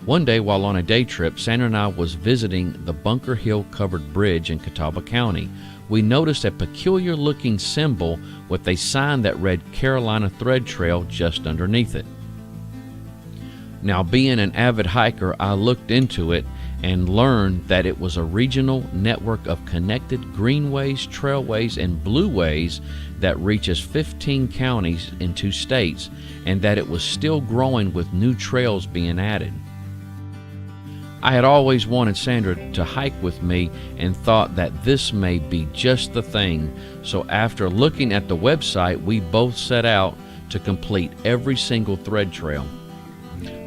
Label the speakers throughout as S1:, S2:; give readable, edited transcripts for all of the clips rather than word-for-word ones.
S1: One day while on a day trip, Sandra and I was visiting the Bunker Hill Covered Bridge in Catawba County. We noticed a peculiar looking symbol with a sign that read Carolina Thread Trail just underneath it. Now, being an avid hiker, I looked into it and learned that it was a regional network of connected greenways, trailways, and blueways that reaches 15 counties in 2 states, and that it was still growing with new trails being added. I had always wanted Sandra to hike with me and thought that this may be just the thing, so after looking at the website, we both set out to complete every single thread trail.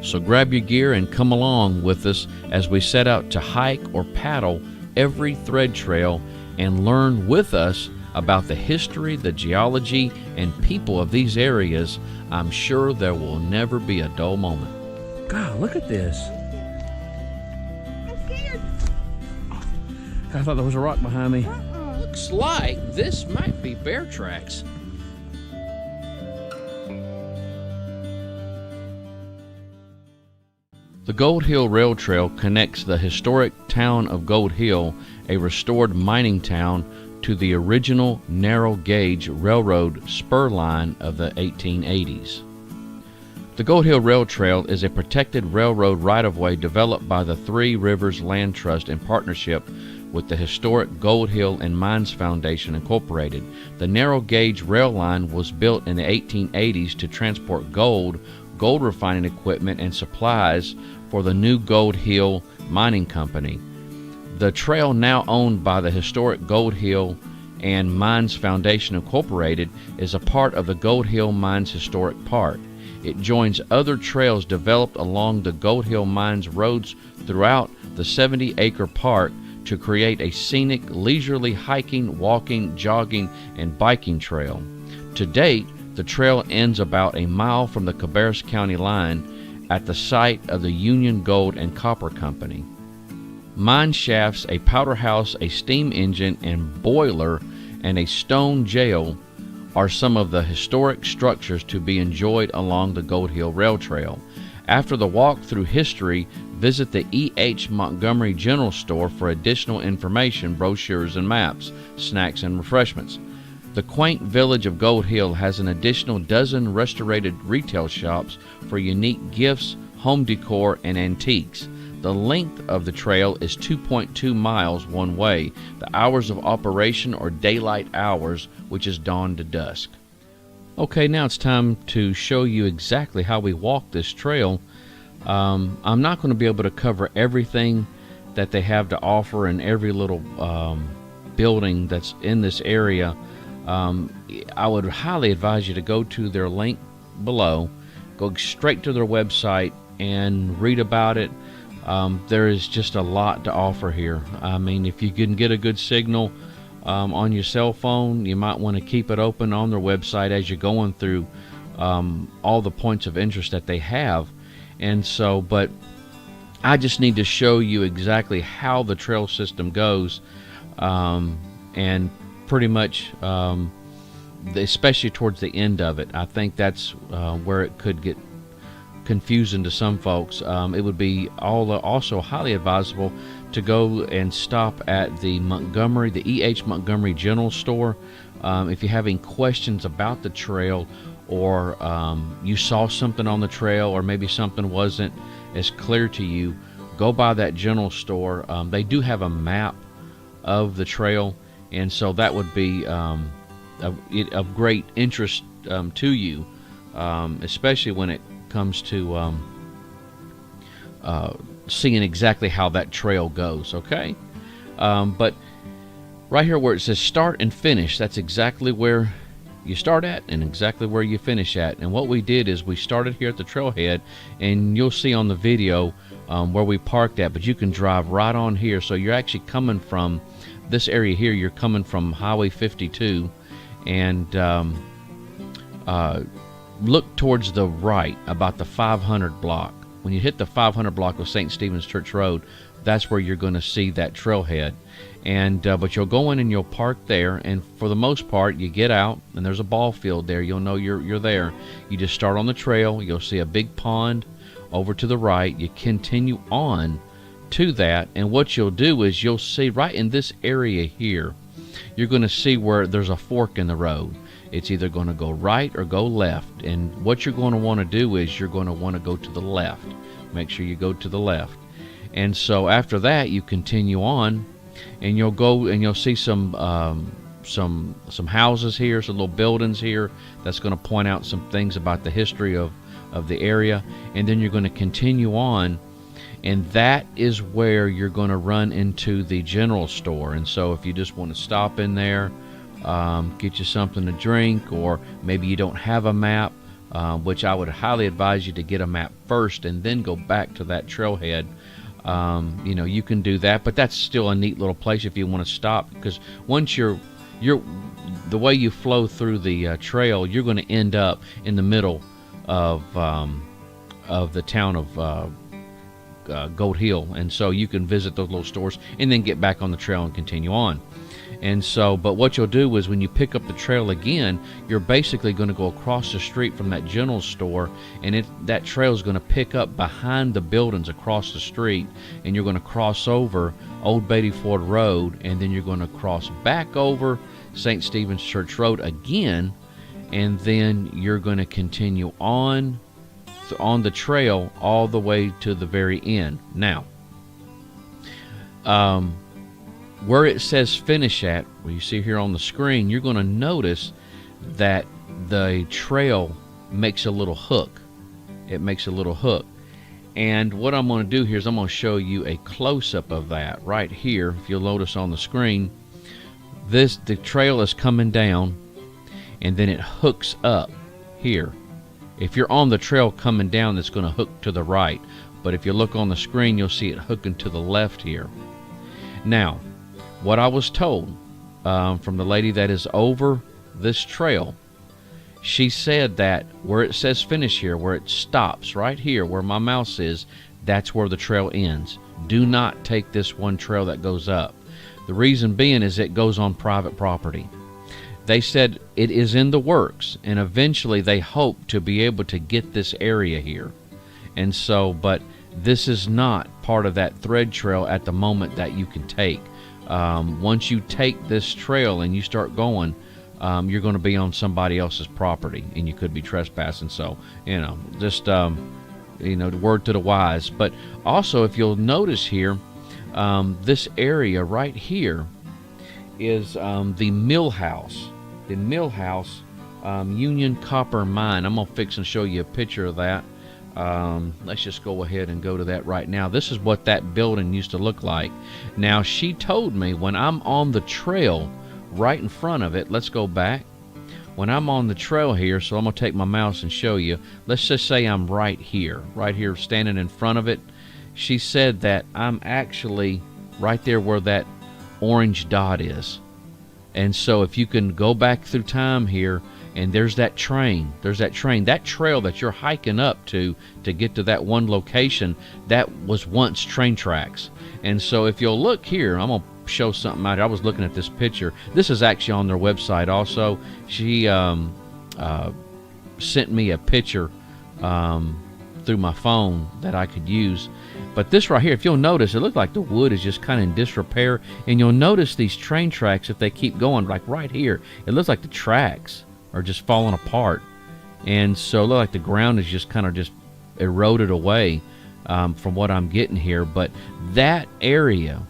S1: So grab your gear and come along with us as we set out to hike or paddle every thread trail and learn with us about the history, the geology, and people of these areas. I'm sure there will never be a dull moment. God, look at this. I thought there was a rock behind me. Looks like this might be bear tracks. The Gold Hill Rail Trail connects the historic town of Gold Hill, a restored mining town, to the original narrow gauge railroad spur line of the 1880s. The Gold Hill Rail Trail is a protected railroad right-of-way developed by the Three Rivers Land Trust in partnership with the historic Gold Hill and Mines Foundation Incorporated. The narrow gauge rail line was built in the 1880s to transport gold refining equipment, and supplies for the new Gold Hill Mining Company. The trail, now owned by the historic Gold Hill and Mines Foundation Incorporated, is a part of the Gold Hill Mines Historic Park. It joins other trails developed along the Gold Hill Mines roads throughout the 70-acre park to create a scenic, leisurely hiking, walking, jogging, and biking trail. To date, the trail ends about a mile from the Cabarrus County line at the site of the Union Gold and Copper Company. Mine shafts, a powder house, a steam engine and boiler, and a stone jail are some of the historic structures to be enjoyed along the Gold Hill Rail Trail. After the walk through history, visit the E.H. Montgomery General Store for additional information, brochures and maps, snacks and refreshments. The quaint village of Gold Hill has an additional dozen restorated retail shops for unique gifts, home decor, and antiques. The length of the trail is 2.2 miles one way. The hours of operation are daylight hours, which is dawn to dusk. Okay, now it's time to show you exactly how we walk this trail. I'm not going to be able to cover everything that they have to offer in every little building that's in this area. I would highly advise you to go to their link below, go straight to their website and read about it. There is just a lot to offer here. I mean, if you can get a good signal on your cell phone, you might want to keep it open on their website as you're going through all the points of interest that they have. And so, but I just need to show you exactly how the trail system goes, and pretty much, especially towards the end of it, I think that's where it could get confusing to some folks. It would be also highly advisable to go and stop at the E.H. Montgomery General Store. If you're having questions about the trail, or you saw something on the trail, or maybe something wasn't as clear to you, go by that general store. They do have a map of the trail, and so that would be of great interest to you, especially when it comes to seeing exactly how that trail goes. Okay, but right here where it says start and finish, that's exactly where you start at and exactly where you finish at. And what we did is we started here at the trailhead, and you'll see on the video where we parked at, but you can drive right on here. So you're actually coming from this area here, you're coming from Highway 52, and look towards the right about the 500 block. When you hit the 500 block of St. Stephen's Church Road, that's where you're going to see that trailhead. And but you'll go in and you'll park there, and for the most part you get out and there's a ball field there. You'll know you're there. You just start on the trail. You'll see a big pond over to the right, you continue on to that, and what you'll do is you'll see right in this area here, you're going to see where there's a fork in the road. It's either going to go right or go left, and what you're going to want to do is you're going to want to go to the left. Make sure you go to the left. And so after that, you continue on, and you'll go and you'll see some houses here, some little buildings here. That's going to point out some things about the history of the area. And then you're going to continue on, and that is where you're going to run into the general store. And so if you just want to stop in there, get you something to drink, or maybe you don't have a map, which I would highly advise you to get a map first and then go back to that trailhead. You can do that, but that's still a neat little place if you want to stop, because once you're the way you flow through the trail, you're going to end up in the middle of the town of Goat Hill, and so you can visit those little stores and then get back on the trail and continue on. And so, but what you'll do is when you pick up the trail again, you're basically going to go across the street from that general store, and that trail is going to pick up behind the buildings across the street, and you're going to cross over Old Beatty Ford Road, and then you're going to cross back over St. Stephen's Church Road again, and then you're going to continue on the trail all the way to the very end. Now, where it says finish at, where you see here on the screen, you're going to notice that the trail makes a little hook. It makes a little hook. And what I'm going to do here is I'm going to show you a close-up of that right here. If you'll notice on the screen, the trail is coming down, and then it hooks up here. If you're on the trail coming down, it's going to hook to the right. But if you look on the screen, you'll see it hooking to the left here. Now, what I was told from the lady that is over this trail, she said that where it says finish here, where it stops right here, where my mouse is, that's where the trail ends. Do not take this one trail that goes up. The reason being is it goes on private property. They said it is in the works, and eventually they hope to be able to get this area here. And so, but this is not part of that thread trail at the moment that you can take. Once you take this trail and you start going, you're going to be on somebody else's property, and you could be trespassing. So, just, the word to the wise. But also, if you'll notice here, this area right here is the mill house. The mill house, Union Copper Mine. I'm going to fix and show you a picture of that. Let's just go ahead and go to that right now. This is what that building used to look like. Now, she told me when I'm on the trail right in front of it, let's go back. When I'm on the trail here, so I'm going to take my mouse and show you. Let's just say I'm right here standing in front of it. She said that I'm actually right there where that orange dot is. And so if you can go back through time here, and there's that train, that trail that you're hiking up to get to that one location, that was once train tracks. And so if you'll look here, I'm going to show something out here. I was looking at this picture. This is actually on their website also. She sent me a picture through my phone that I could use. But this right here, if you'll notice, it looked like the wood is just kind of in disrepair. And you'll notice these train tracks, if they keep going, like right here, it looks like the tracks are just falling apart. And so it looks like the ground is just kind of just eroded away from what I'm getting here. But that area,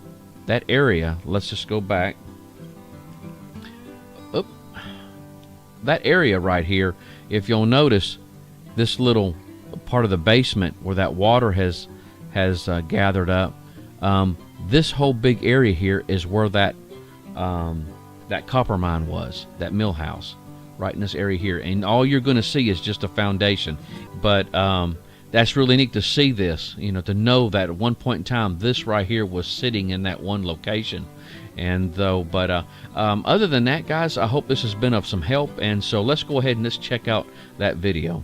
S1: let's just go back. Oop. That area right here, if you'll notice, this little part of the basement where that water has gathered up, this whole big area here is where that copper mine was, that mill house, right in this area here. And all you're going to see is just a foundation. But that's really neat to see this, to know that at one point in time, this right here was sitting in that one location. And other than that, guys, I hope this has been of some help. And so let's go ahead and let's check out that video.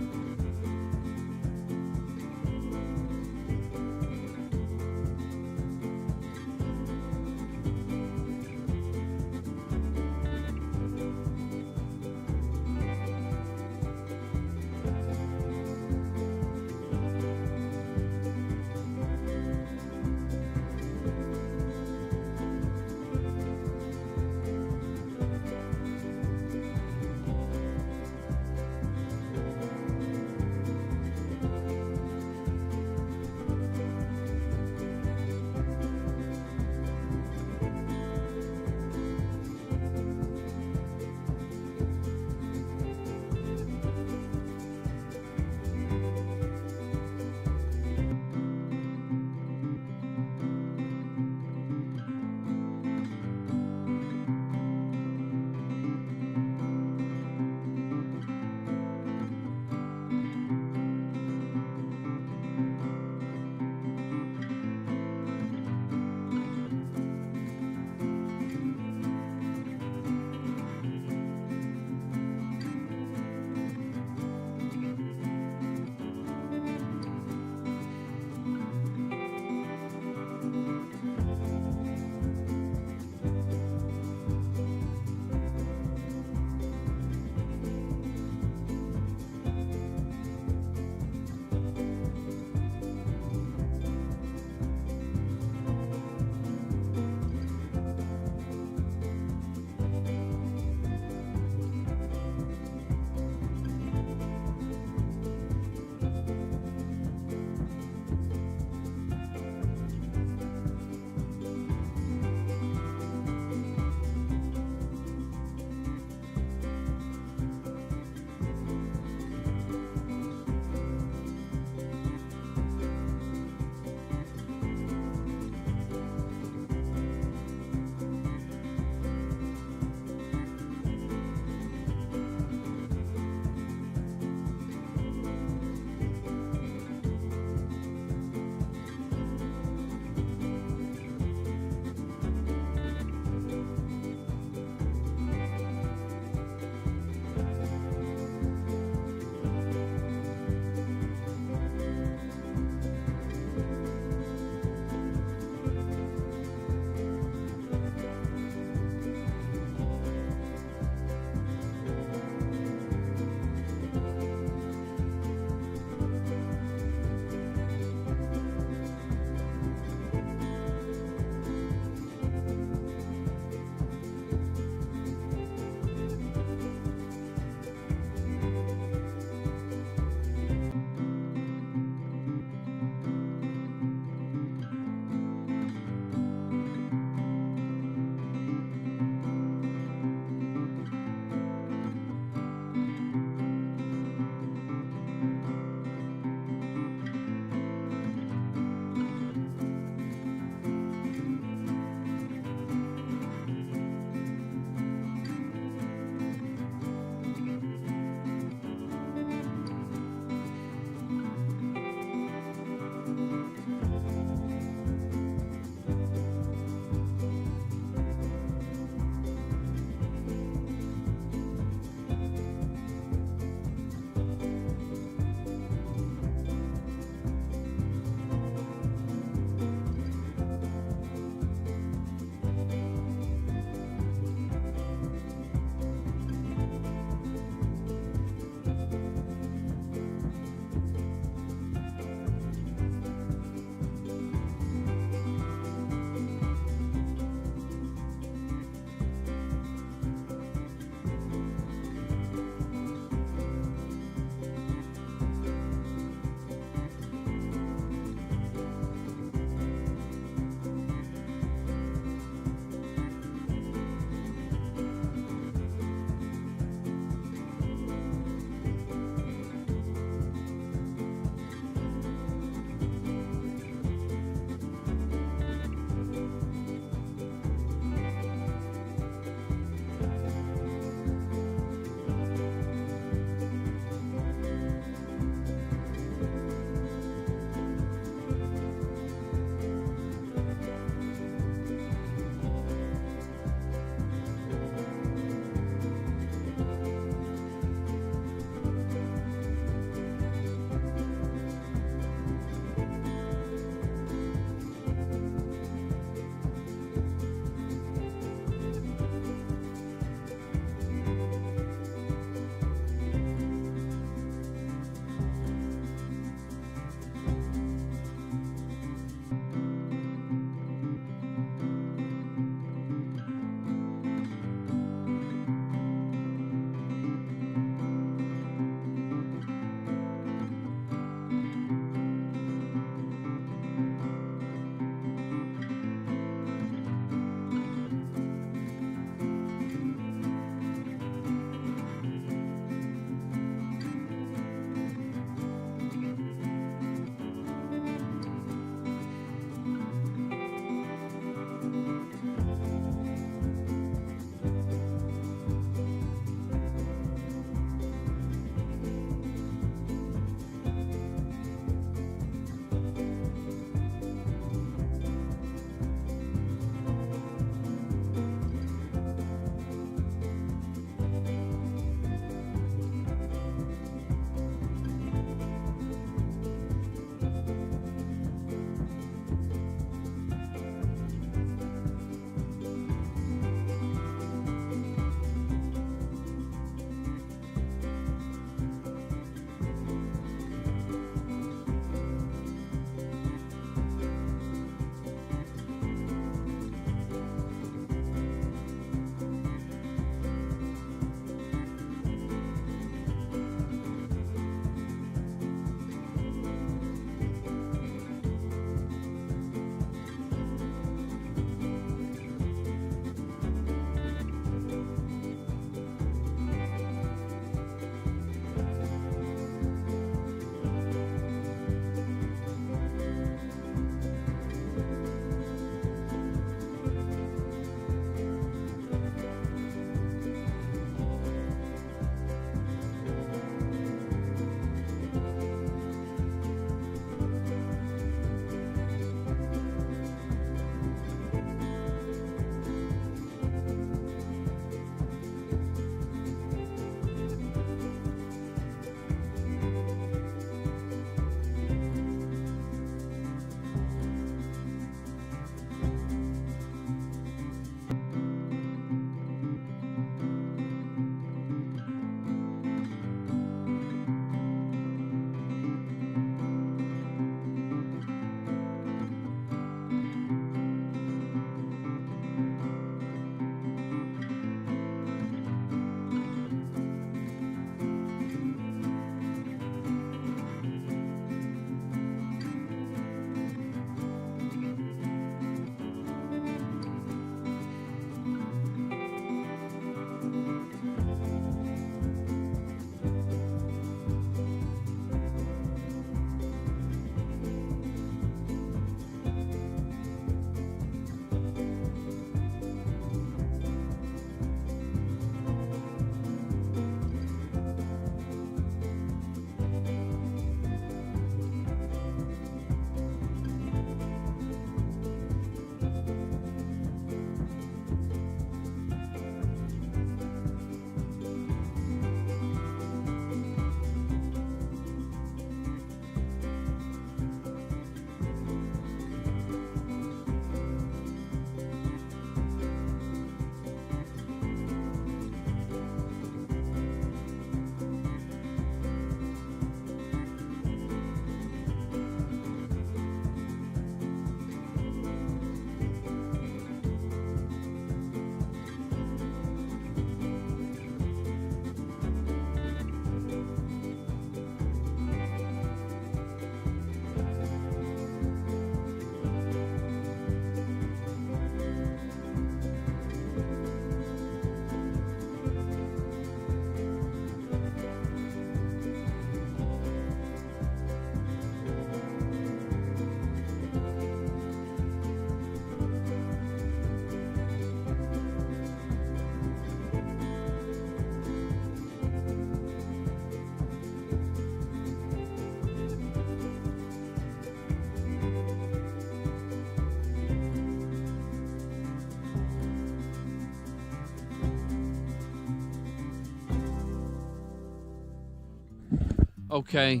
S1: Okay,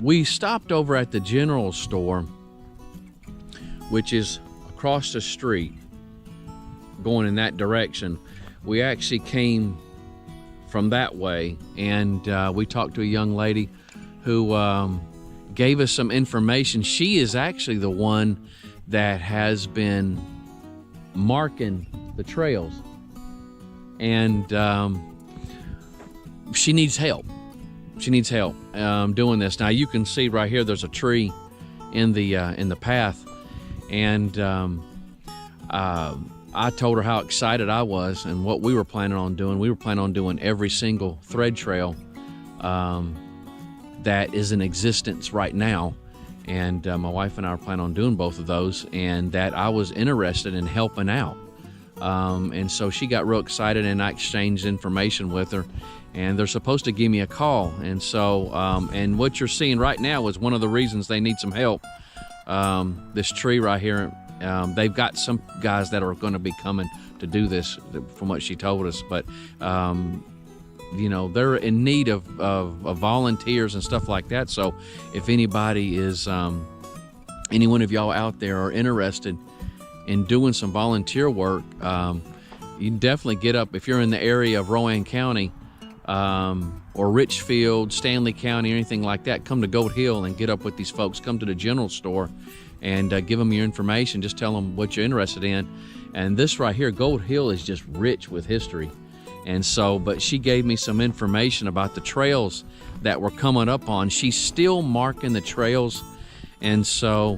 S1: we stopped over at the general store, which is across the street, going in that direction. We actually came from that way, and we talked to a young lady who gave us some information. She is actually the one that has been marking the trails, and she needs help. She needs help doing this. Now you can see right here, there's a tree in the path, and I told her how excited I was and what we were planning on doing. We were planning on doing every single thread trail that is in existence right now, and my wife and I are planning on doing both of those, and that I was interested in helping out. And so she got real excited, and I exchanged information with her, and they're supposed to give me a call. And so, and what you're seeing right now is one of the reasons they need some help. This tree right here, they've got some guys that are going to be coming to do this, from what she told us, but you know, they're in need of volunteers and stuff like that. So if anybody is, any one of y'all out there are interested in doing some volunteer work, you can definitely get up. If you're in the area of Rowan County, or Richfield, Stanley County, or anything like that, come to Gold Hill and get up with these folks. Come to the general store and give them your information. Just tell them what you're interested in. And this right here, Gold Hill, is just rich with history. And so, but she gave me some information about the trails that we're coming up on. She's still marking the trails, and so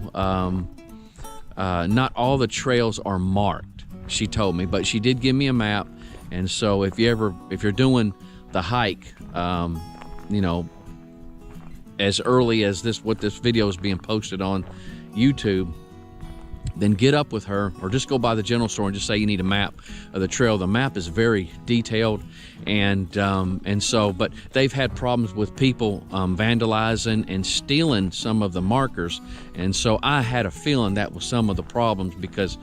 S1: not all the trails are marked, she told me, but she did give me a map. And so if you're doing the hike, you know, as early as what this video is being posted on YouTube, then get up with her, or just go by the general store and just say you need a map of the trail. The map is very detailed, and so, but they've had problems with people vandalizing and stealing some of the markers, and so I had a feeling that was some of the problems, because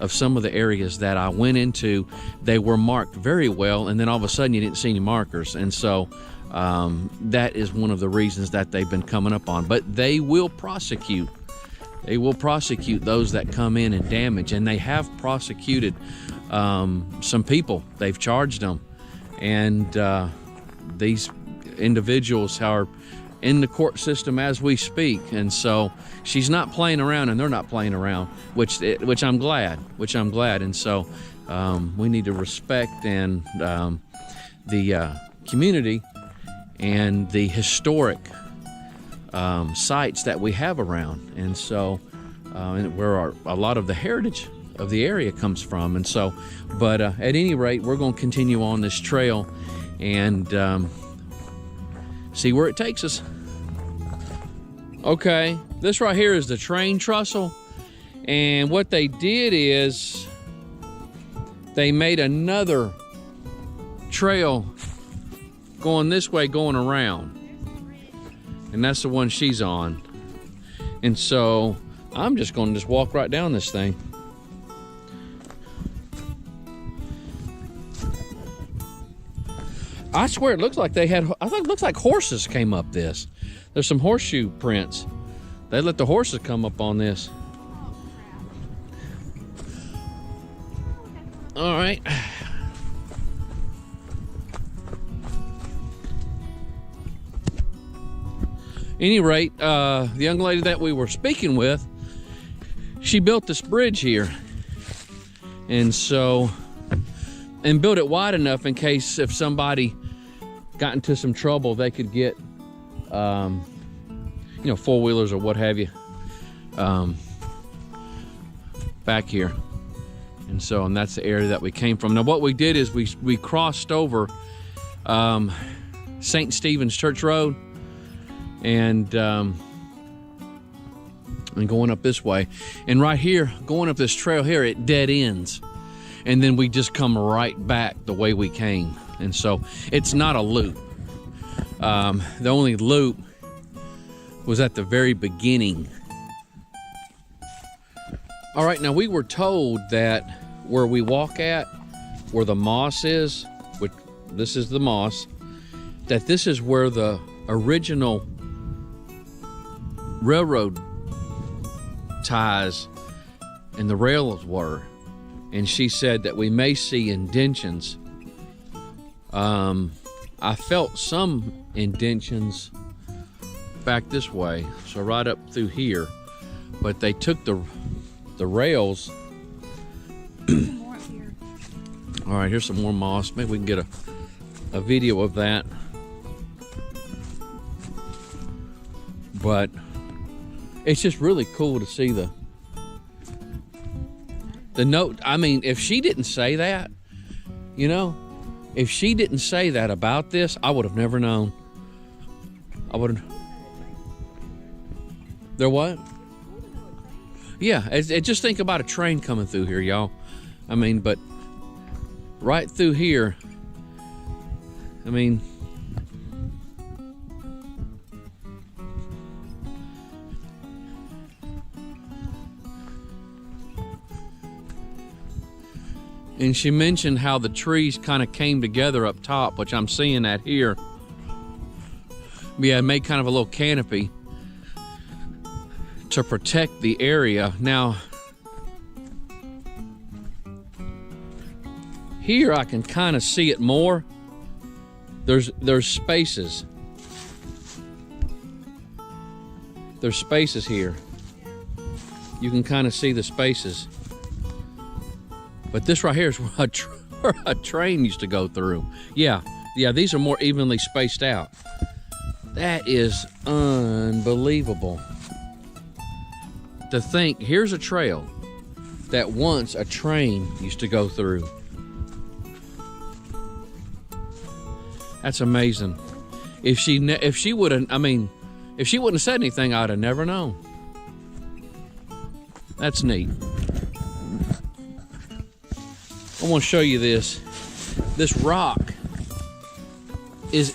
S1: of some of the areas that I went into, they were marked very well, and then all of a sudden you didn't see any markers. And so that is one of the reasons that they've been coming up on. But they will prosecute. They will prosecute those that come in and damage, and they have prosecuted some people. They've charged them, and these individuals are in the court system as we speak. And so she's not playing around, and they're not playing around, which I'm glad. And so we need to respect and the community and the historic sites that we have around, and so where a lot of the heritage of the area comes from. And so, but at any rate, we're going to continue on this trail and see where it takes us. Okay, this right here is the train trestle, and what they did is they made another trail going this way, going around, and that's the one she's on. And so I'm just going to walk right down this thing. I swear it looks like they had, I think it looks like horses came up this. There's some horseshoe prints. They let the horses come up on this. All right. Any rate, the young lady that we were speaking with, she built this bridge here. And so, and built it wide enough in case if somebody got into some trouble, they could get, you know, four-wheelers or what have you, back here. And so, and that's the area that we came from. Now, what we did is we crossed over St. Stephen's Church Road, and going up this way. And right here, going up this trail here, it dead ends. And then we just come right back the way we came. And so it's not a loop. The only loop was at the very beginning. All right, now we were told that where we walk at, where the moss is, which this is the moss, that this is where the original railroad ties and the rails were. And she said that we may see indentions. I felt some indentions back this way, so right up through here. But they took the rails.
S2: More up here.
S1: All right, here's some more moss. Maybe we can get a video of that. But it's just really cool to see the note. I mean, if she didn't say that, you know, if she didn't say that about this, I would have never known. I would have. There what? Yeah, just think about a train coming through here, y'all. I mean, but right through here, I mean, and she mentioned how the trees kind of came together up top, which I'm seeing that here. Yeah, it made kind of a little canopy to protect the area. Now, here I can kind of see it more. There's spaces. There's spaces here. You can kind of see the spaces. But this right here is where a train used to go through. Yeah, these are more evenly spaced out. That is unbelievable. To think, here's a trail that once a train used to go through. That's amazing. If she wouldn't have said anything, I'd have never known. That's neat. I want to show you this. This rock has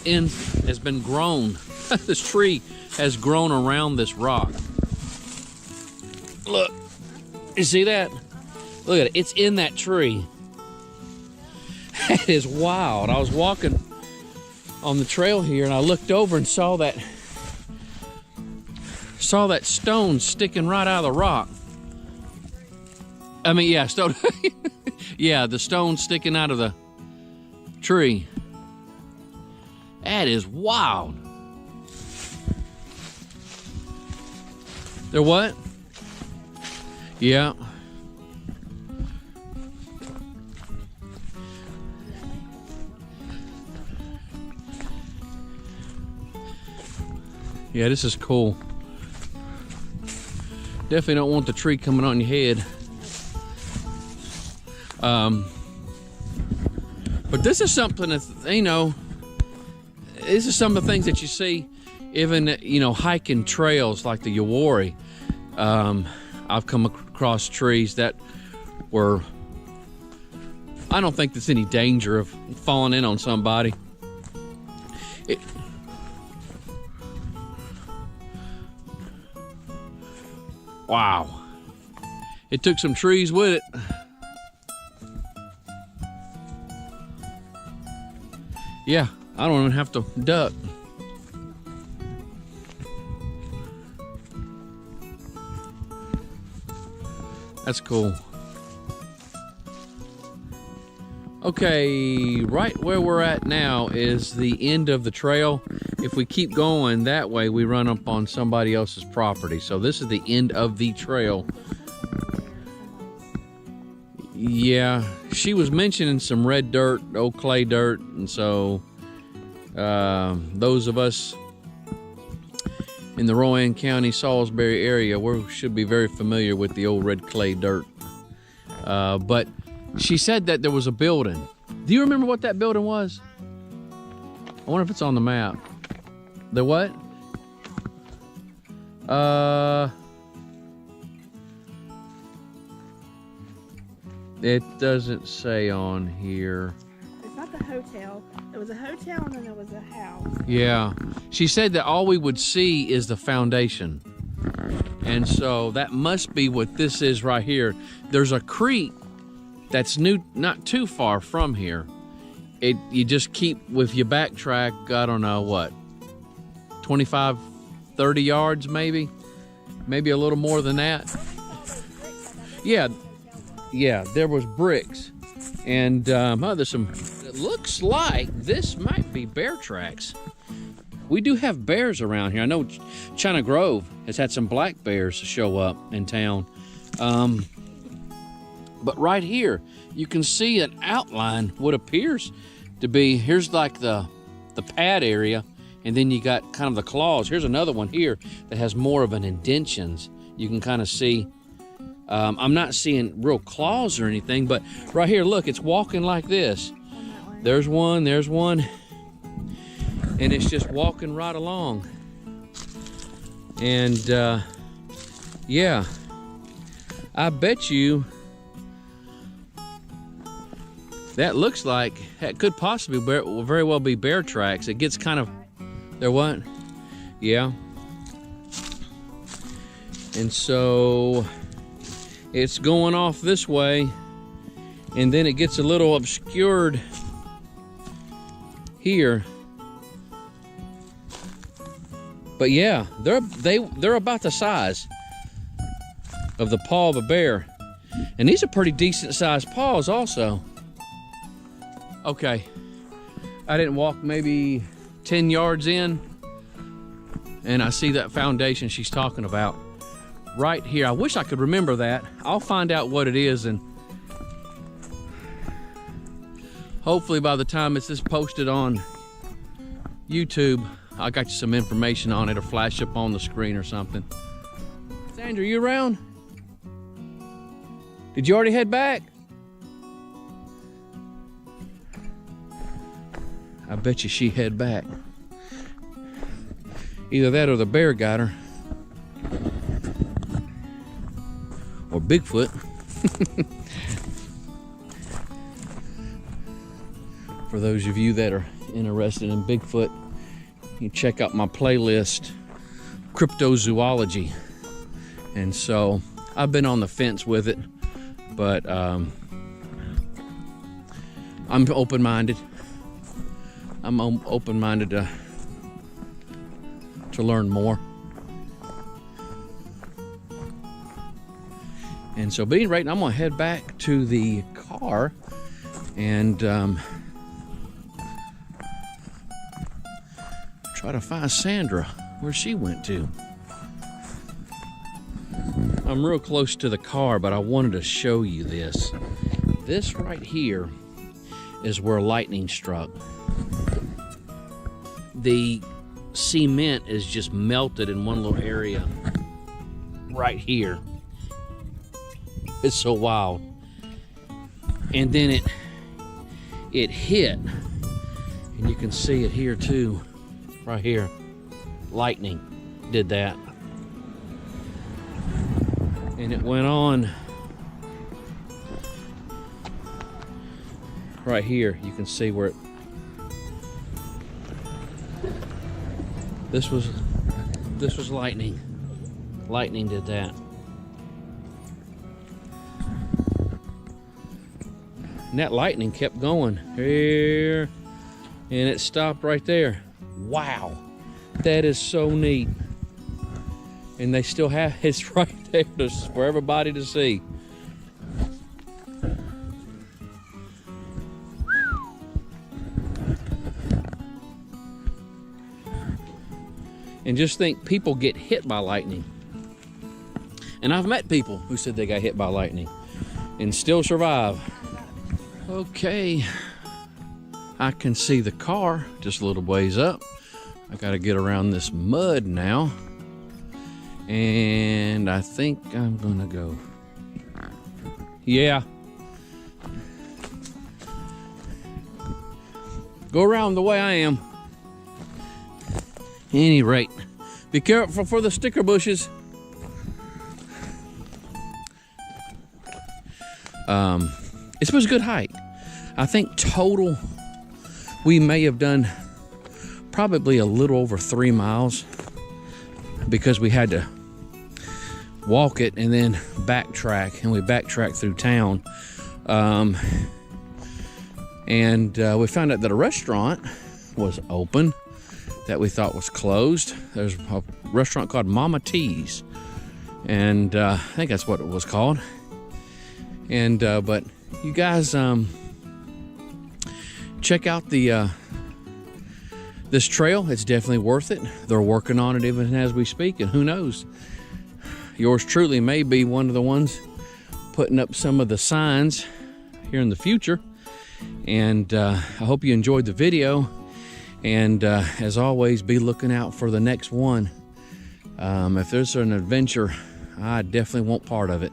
S1: been grown. This tree has grown around this rock. Look, you see that? Look at it, it's in that tree. That is wild. I was walking on the trail here and I looked over and saw that stone sticking right out of the rock. I mean, yeah, stone. Yeah, the stone sticking out of the tree. That is wild. They're what? Yeah. Yeah, this is cool. Definitely don't want the tree coming on your head. But this is something that, you know, this is some of the things that you see even, you know, hiking trails like the Yawari. I've come across trees that were, I don't think there's any danger of falling in on somebody. Wow. It took some trees with it. Yeah, I don't even have to duck. That's cool. Okay, right where we're at now is the end of the trail. If we keep going that way, we run up on somebody else's property. So this is the end of the trail. Yeah, she was mentioning some red dirt, old clay dirt, and so those of us in the Rowan County, Salisbury area, we should be very familiar with the old red clay dirt. But she said that there was a building. Do you remember what that building was? I wonder if it's on the map. The what? It doesn't say on here.
S2: It's not the hotel. There was a hotel and then there was a house.
S1: Yeah. She said that all we would see is the foundation. And so that must be what this is right here. There's a creek that's not too far from here. you just keep, with your backtrack, I don't know what, 25, 30 yards maybe a little more than that. Yeah, there was bricks, and there's some. It looks like this might be bear tracks. We do have bears around here. I know China Grove has had some black bears show up in town. But right here, you can see an outline, what appears to be, here's like the pad area, and then you got kind of the claws. Here's another one here that has more of an indentions. You can kind of see, I'm not seeing real claws or anything, but right here, look, it's walking like this. There's one, and it's just walking right along. And yeah, I bet you that looks like that could possibly very well be bear tracks. It gets kind of, they're what? Yeah. And so it's going off this way, and then it gets a little obscured here. But yeah, they're about the size of the paw of a bear. And these are pretty decent sized paws also. Okay, I didn't walk maybe 10 yards in, and I see that foundation she's talking about right here. I wish I could remember that. I'll find out what it is, and hopefully by the time this is posted on YouTube, I got you some information on it or flash up on the screen or something. Sandra, you around? Did you already head back? I bet you she head back. Either that or the bear got her. Or Bigfoot. For those of you that are interested in Bigfoot, you check out my playlist, Cryptozoology. And so I've been on the fence with it, but I'm open-minded. I'm open-minded to learn more. And so being right now, I'm gonna head back to the car and try to find Sandra where she went to. I'm real close to the car, but I wanted to show you this. This right here is where lightning struck. The cement is just melted in one little area right here. It's so wild. And then it hit, and you can see it here too, right here. Lightning did that. And it went on right here. You can see where this was lightning. Lightning did that. And that lightning kept going here, and it stopped right there. Wow, that is so neat. And they still have, it's right there for everybody to see. And just think, people get hit by lightning. And I've met people who said they got hit by lightning and still survive. Okay, I can see the car just a little ways up. I gotta get around this mud now. And I think I'm gonna go. Yeah. Go around the way I am. Any rate, be careful for the sticker bushes. It was a good hike. I think total we may have done probably a little over 3 miles because we had to walk it and then backtrack, and we backtracked through town. And we found out that a restaurant was open that we thought was closed. There's a restaurant called Mama T's, and I think that's what it was called. And but you guys check out the this trail. It's definitely worth it. They're working on it even as we speak, and who knows, yours truly may be one of the ones putting up some of the signs here in the future. And I hope you enjoyed the video, and as always, be looking out for the next one. If there's an adventure, I definitely want part of it.